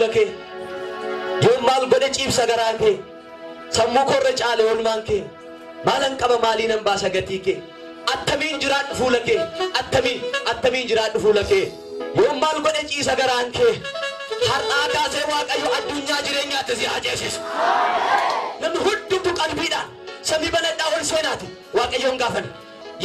fuulake yoom maal godhe ciibsa garaake sammuu korra caale olmaanke maalan qaba maaliinan baasa gatiike attamiin jiraadhu fuulake attamiin jiraadhu fuulake yoom maal godhe ciisa garaanke har'aa kaasee waaqayyo addunyaa jireenyaatti si hajeesisu namni hundumtu qalbiidhaan samii banadhaa ol seenaati waaqayyoon gaafan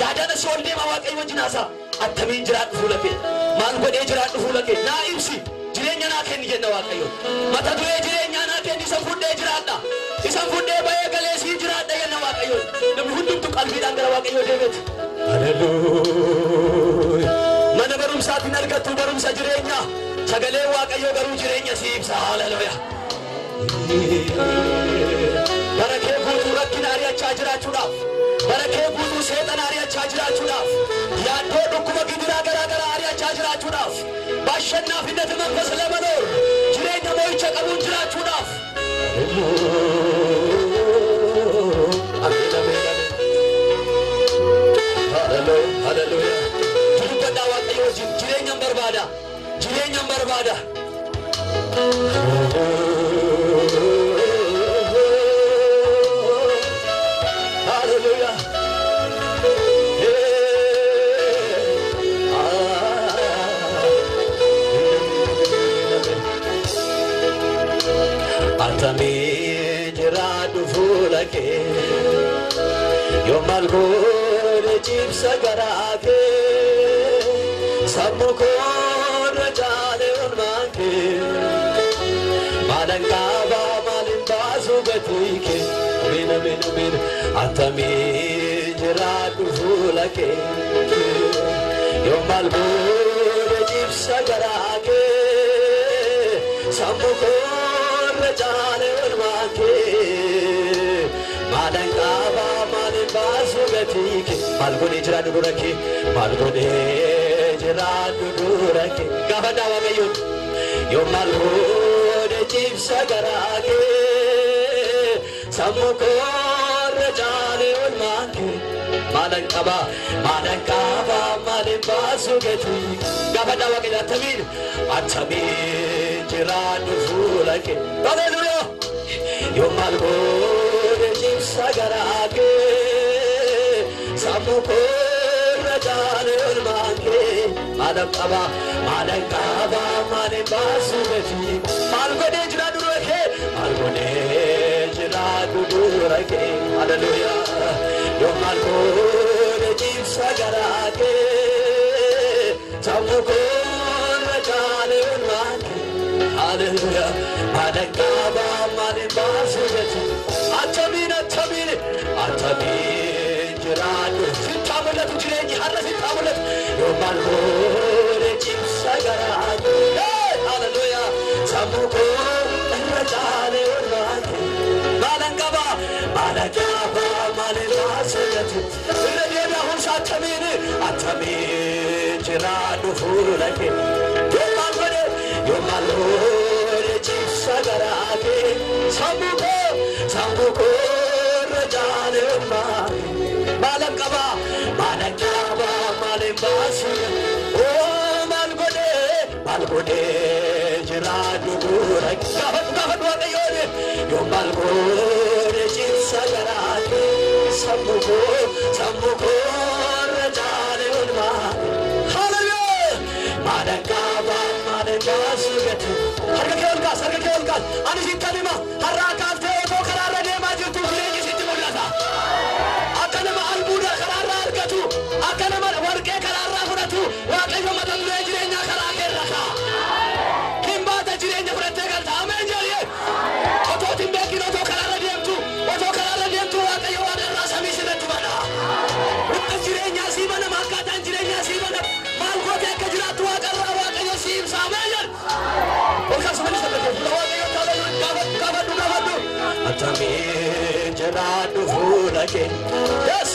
yaadana si ol deema waaqayyo wajjinaasaa attamiin jiraadhu fuulake maal godhee jiraadhu fuulake naa ibsi jireenya naa kenni jenna waaqayyo mata duree jireenyaa naa kenni isa fuudhee jiraadha isa fuudhee bayee galee sii jiraadha jenna waaqayyo namni hundumtu qalbiidhaan gara waaqayyo deemeeti haleluuyaa mana barumsaatiin argattu barumsa jireenyaa sagalee waaqayyo garuu jireenya sii ibsa haleluuyaa barakee guutuu rakkina ari'achaa jiraachuudhaaf barakee guutuu seexana ari'achaa jiraachuudhaaf yaaddoo dhukkuma gidiraa garaa ari'achaa jiraachuudhaaf baashannaafinነት መንፈስ ለመኖር jireenya moo'icha qabuun jiraachuudhaaf haleluuyaa dubbadhaa waaqayyo wajjin jireenyaan barbaada haleluuyaa attamiin jiraadhu fuulake yoom maal godhe ciibsa garaake sammuu korra caale olmaanke maalan qaba maalin baasu gatiike amiin attamiin jiraadhu fuulake yoom maal godhe ciibsa garaake sammuu korra caale olmaanke maalan qaba maalin baasu gatiike maal godhee jiraadhu durake maal godhee jiraadhu durake gaafadhaa waaqayyoon yoom maal godhe ciibsa garaake sammuu korra caale olmaanke maalan qaba maalin baasu gatiike gaafadhaa waaqayyoon attamiin jiraadhu fuulake haleluuyaa yoom maal godhe ciibsa garaake sammuu korra caale olmaanke maalan qaba maalin baasu gatiike maal godhee jiraadhu durake haleluuyaa yoom maal godhe ciibsa garaake sammuu korra caale olmaanke haleluuyaa maalan qaba maalin baasu gatiike attamiin jiraadhu sittaa mul'atu jireenyi har'a sittaa mul'atu yoom maal godhe ciibsa garaake haleluuyaa sammuu korra caale olmaanke maalan qaba maalin baasu gatiike irra deebi'aa humsa attamiin jiraadhu fuulake yoom maal godhe ciibsa garaake sammuu korra caale olmaanke maalan qaba maalin baasu maal godhee jiraadhu durake gaafadhu waaqayyoon yoom maal godhe ciibsa garaake sammuu korra caale olmaanke haleluuyaa maalan qaba maalin baasu gatiike harka kee ol kaas ani sitti hima har'aa kaaftee otoo karaarra deemaa jirtu jireenyi sitti mul'ata akka nama albuuda karaarraa argatu akka nama warqee karaarraa fudhatu waaqayyo mata duree jireenyaa karaa keerra kaa hin baata jireenya fudhattee galta ameen jedhee otoo hin beekin otoo karaarra deemtu waaqayyo waan irraa samii sirratti bana hunda jireenyaa sii bana akkaataan jireenyaa sii bana maal gootee akka jiraattu waaqarraa waaqayyo sii ibsa ameen jedhe olkaasumani sabbatee waaqayyo gaafadhu attamiin jiraadhu fuulake yes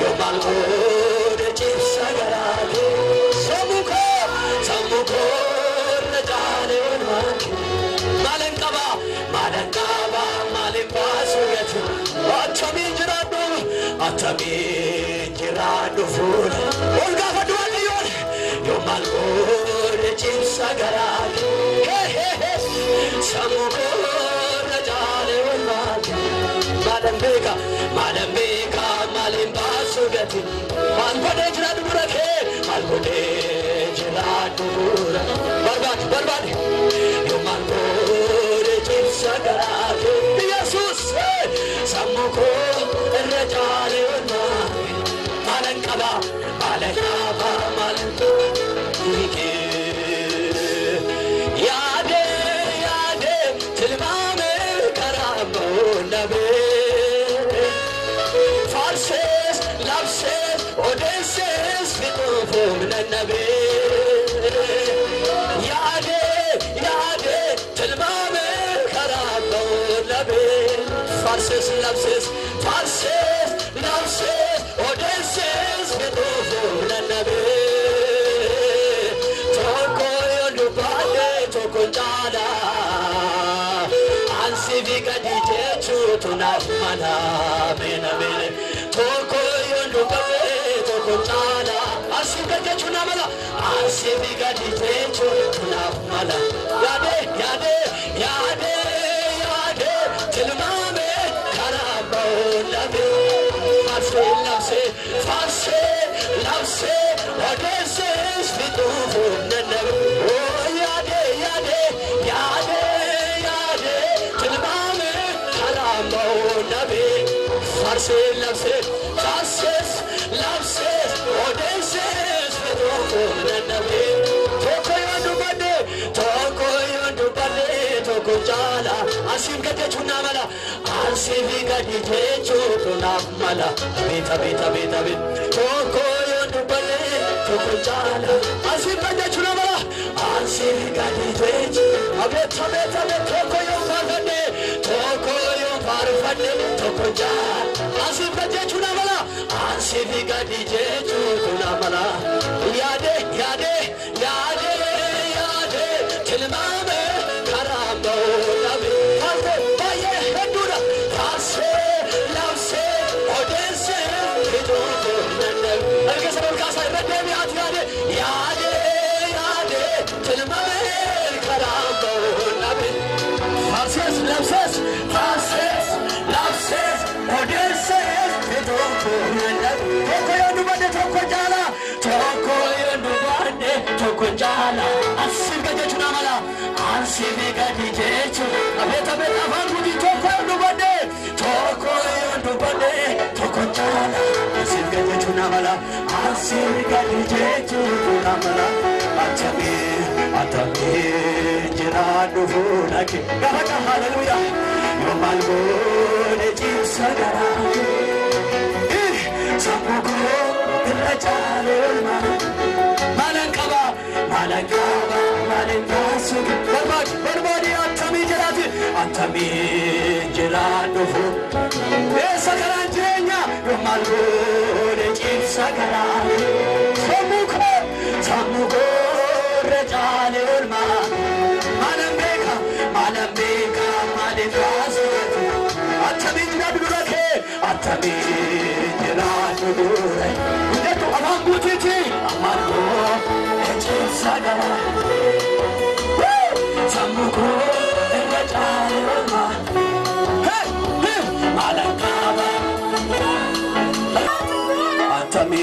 yoom maal godhe ciibsa garaake sammuu korra caale olmaanke maalan qaba maalin baasu gatiike attamiin jiraadhu fuulake ol gaafadhu waaqayyoon yoom maal godhe ciibsa garaake jirati malgode jiratu burake malgode jiratu bura barbad yo malgode chisagarake Jesus samuko rajale ma malankaba malanko ike yade tilmame karabo nabe farses lapses odesses fitofum nabe yade tilmame karabo nabe farses lapses odesses fitofum nabe toko yondubade toko jada Ansiviga dije chutuna mana mena toko yondubade toko jada Ansiviga dije chutuna mana Ansiviga dije chutuna mana yade tilmame karabo nabe farse lapse odesses fitufu nabe oh yade tilmame karabo nabe farse lapse odesses fitufu nabe toko yondubade toko jala asim gade chuna mala asivi gade chuna mala beta toko yondubade toko jala asim gade chuna mala asivi gade abeta toko yondubade toko jala asim gade chuna mala asivi gade chuna mala yade tilmame karabo nabe baye hedura farse lapse odesse fitufu nabe alkasabul kasa redemi yade tilmame karabo nabe farses lapses odesse fitufu nabe toko yondubade toko jala asiga jechuna mala asiga dijechu abeta avangudi toko yondubade toko jala asiga jechuna mala asiga dijechu mala atame jiradu funaki gahaka hallelujah yo malgode jisagara samuko rajale malankaba malenkasu barbadi atami jiradu sakara jirenya malgode jisagara samuko rajale malambeka malenkasu atami jiradu rake atami jiradu ndeto abangutiti amalo ejisagara samuko rajale malankaba atami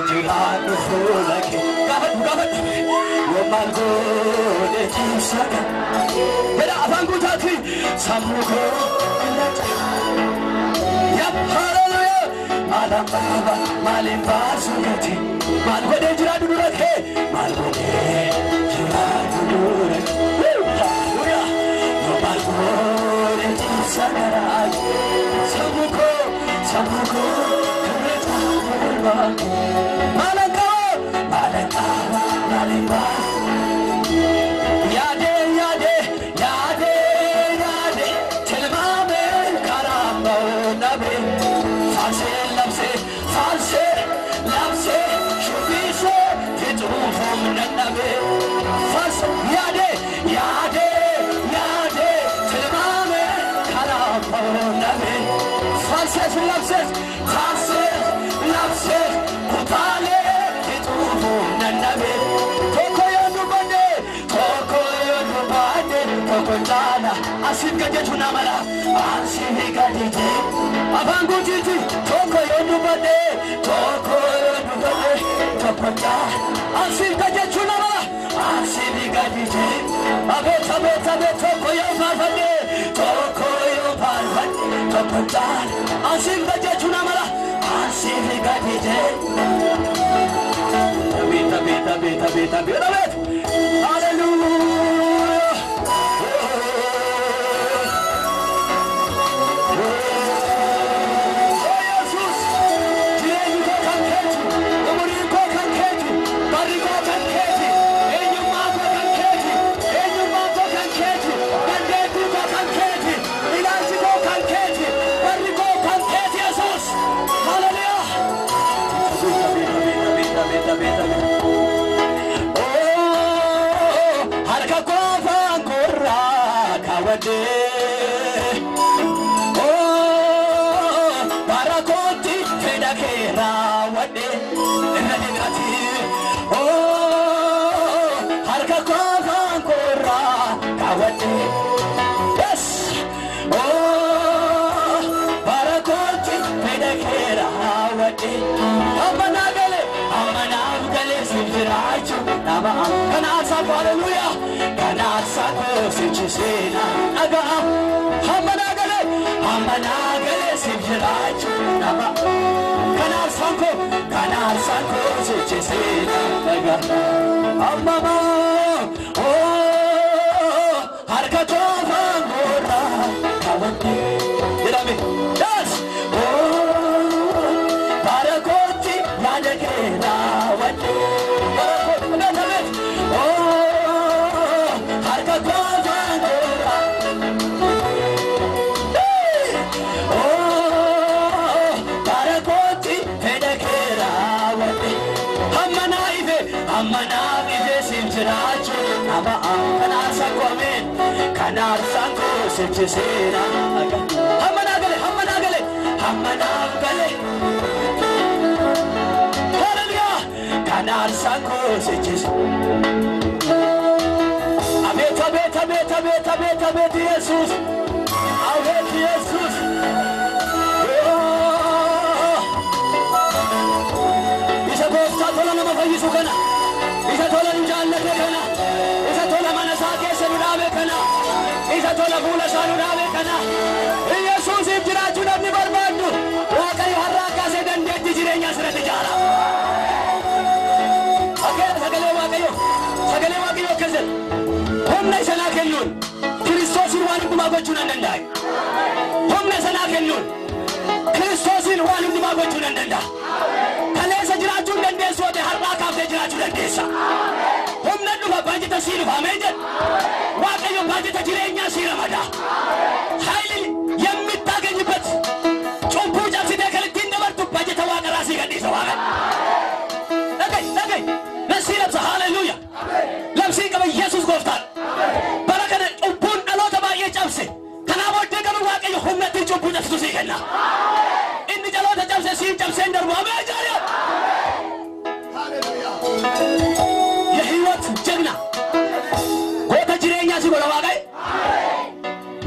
jiradu rake gabat malgode jisagara bera abangutati samuko hallelujah malambaba malembasugati malgode jiradu rake hallelujah no malgode jisagara samuko malankaba malembas yade tilmame karabo nabe farse lapse shubise fitufum nabe farse yade tilmame karabo nabe farse lapse kutale fitufum nabe toko yondubade toko jala asiga jechuna mala asiga dije abangutiti toko yondubade Tokoyo dubate Topata Asika jechunama Asika jije Abeta beta beta Tokoyo parvade Tokoyo parvade Topata Asika jechunama Asika jije Beta beta beta beta beta beta Hallelujah Barakoti fedakera wade enadinati harka kora kawade yes barakoti fedakera wade amanagale sifiraju naba kanasa hallelujah kanasa sichisena aga amanagale sifiraju naba kanasa sichisena aga amma harka tova mora kawate dirame yes barakoti yadekera wate barakoti nadamet harka tova mora barakoti yadekera wate amana ive simchirachu aba kanasa komen kanasa ko sichisena aga amana gale hallelujah kanasa ko sichis abeta Jesus abeta Jesus isa bosta tola nama fayisu kana isa tola njallate kana isa tola manasake serudabe kana isa tola bula sarudabe kana Jesus ibjiraju namni barbadu waqai haraka se dandetti jirenya sirati jara akera sagale waqayo kezel humna sana kennun Kristosin waan hunduma gochuun danda'e humna sana kennun Kristosin waan hunduma gochuun danda'a kaleessa jiraachuu dandeessu wate har'aa kaaftee jiraachuu dandeessa humna dhufa baajata sii dhufa ameen waaqayyo baajata jireenyaa sii ramada hayli የምታገኝበት ጩምፑ ጨብስቴ ከልትኝ ነበርቱ ባጀተ ዋቀ ራሴ ገዲሰ ዋቀ ነገይ ነሲ ለብሰ ሃሌሉያ ለብሲ ቀበ ኢየሱስ ጎፍታል በረከነ ጩምፑን አሎተ ባየ ጨብሴ ከናቦደ ቀበ ዋቀ ሁመት ጩምፑ ጨብሱ ሲገና እንዲ ጨሎተ ጨብሴ ሲ ጨብሴ እንደርሞ አሜጃሪ ሃሌሉያ የህይወት ጀግና ጎተ ጅሬኛ ሲጎላ ዋቀ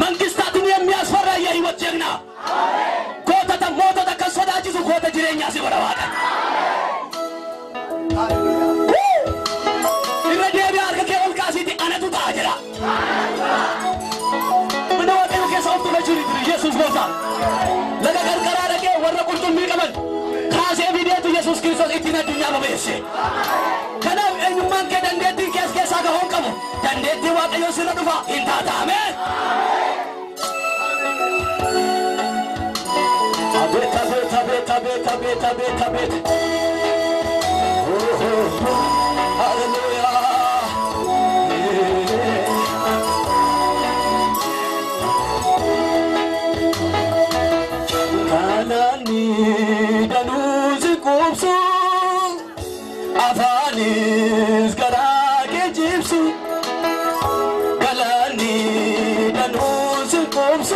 መንግስታትን የሚያስፈራ የህይወት ጀግና ጎተተ ሞተተ ከሶዳጅሱ ጎተ ጅሬኛ ሲጎላ ዋቀ ሃሌሉያ ኢረዴቢ አርከ ወልቃሲቲ አነቱ ታጀራ ምን ወጣ ከሰውቱ በጅሪ ኢየሱስ ቦታ ለገርገራ ደቄ ወረቁልቱ ሚቀበል ካሴ ቪዲዮቱ ኢየሱስ ክርስቶስ ኢቲና ዱኛ በበየሴ ከናው እኝማን ከደንዴቲ ከስከሳ ጋር ቀሙ ደንዴቲ ዋቀዮ ስለዱፋ ኢንታታ አሜን አቤት ሃሌሉያ ካናኒ ደኑዝ ቁብሱ አፋኒስ ገራጌ ጅብሱ ካናኒ ደኑዝ ቁብሱ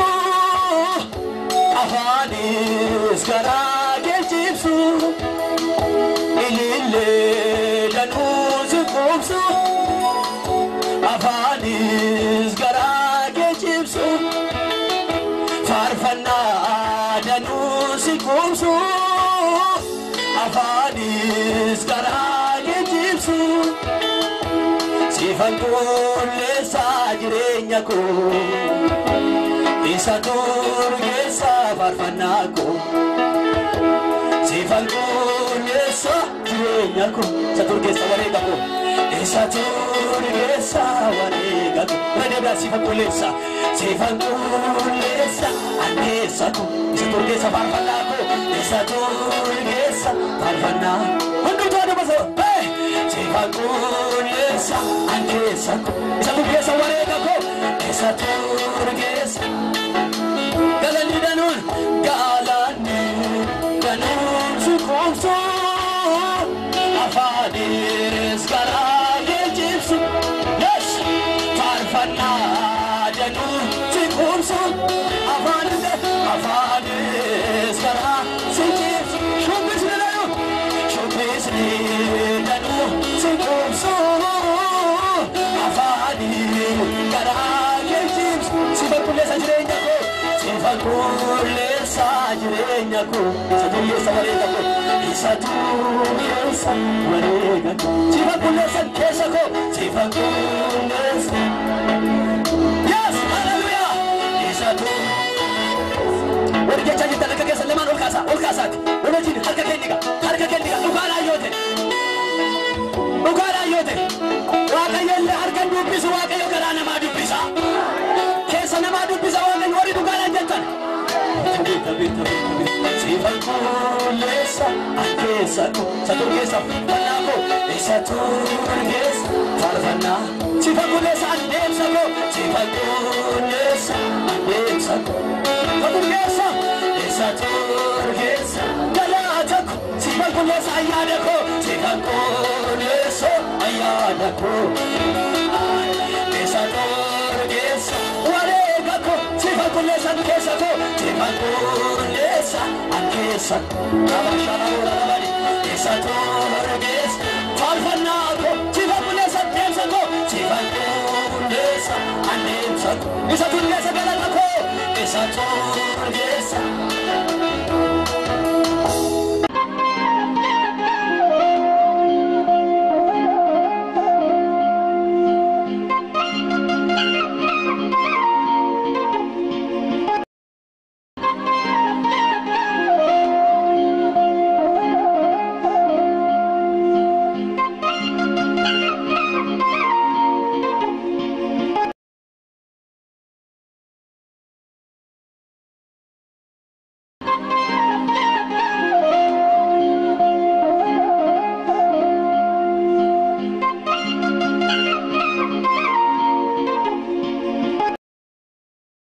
አፋኒስ ገራጌ ጅብሱ ilille danuz qubsu afanis garage jibsu farfanna danuz qubsu jireenya koo isa turgeessa faarfannaa koo siifan qulleessa jireenya koo isa turgeessa wareega koo isa turgeessa wareega koo redeebaa siifan qulleessa ankeessa koo isa turgeessa faarfannaa koo isa turgeessa faarfannaa hundumtuu adabasoo siifan qulleessa ankeessa koo isa turgeessa wareega koo isa turgeessa galanni danuun sukumsu afaanis garaa geejjibsu yes faarfannaa danuun sukumsu afaanis garaa geejjibsu shubbisni danuun sukumsu afaanis garaa geejjibsu siifan qulleessa jireenya koo siifan qulleessa jireenya koo isa turgeessa wareega koo isa turgeessa wareega koo siifan qulleessa keessa koo siifan qulleessa yes hallelujah isa warri jecha jirtan akka keessa lamaan ol kaasaati wajjin harka kenniga dhugaadhaan yoo ta'e waaqayyoon harka dubbisu waaqayyo garaa namaa dubbisa keessa namaa dubbisa waaqayyo warri dhugaadhaan jettan siifan qulleessa ankeessa koo isa turgeessa faarfannaa koo isa turgeessa faarfannaa siifan qulleessa adeemsa koo siifan qulleessa adeemsa koo isa turgeessa galaata koo siifan qulleessa ayyaana koo siifan qulleessa ayyaana koo isa turgeessa wareega koo siifan qulleessa ankeessa koo siifan qulleessa ankeessa abashaarabani isa turgeessa faarfannaa koo siifan qulleessa adeemsa koo siifan qulleessa adeemsa koo isa turgeessa galata koo isa turgeessa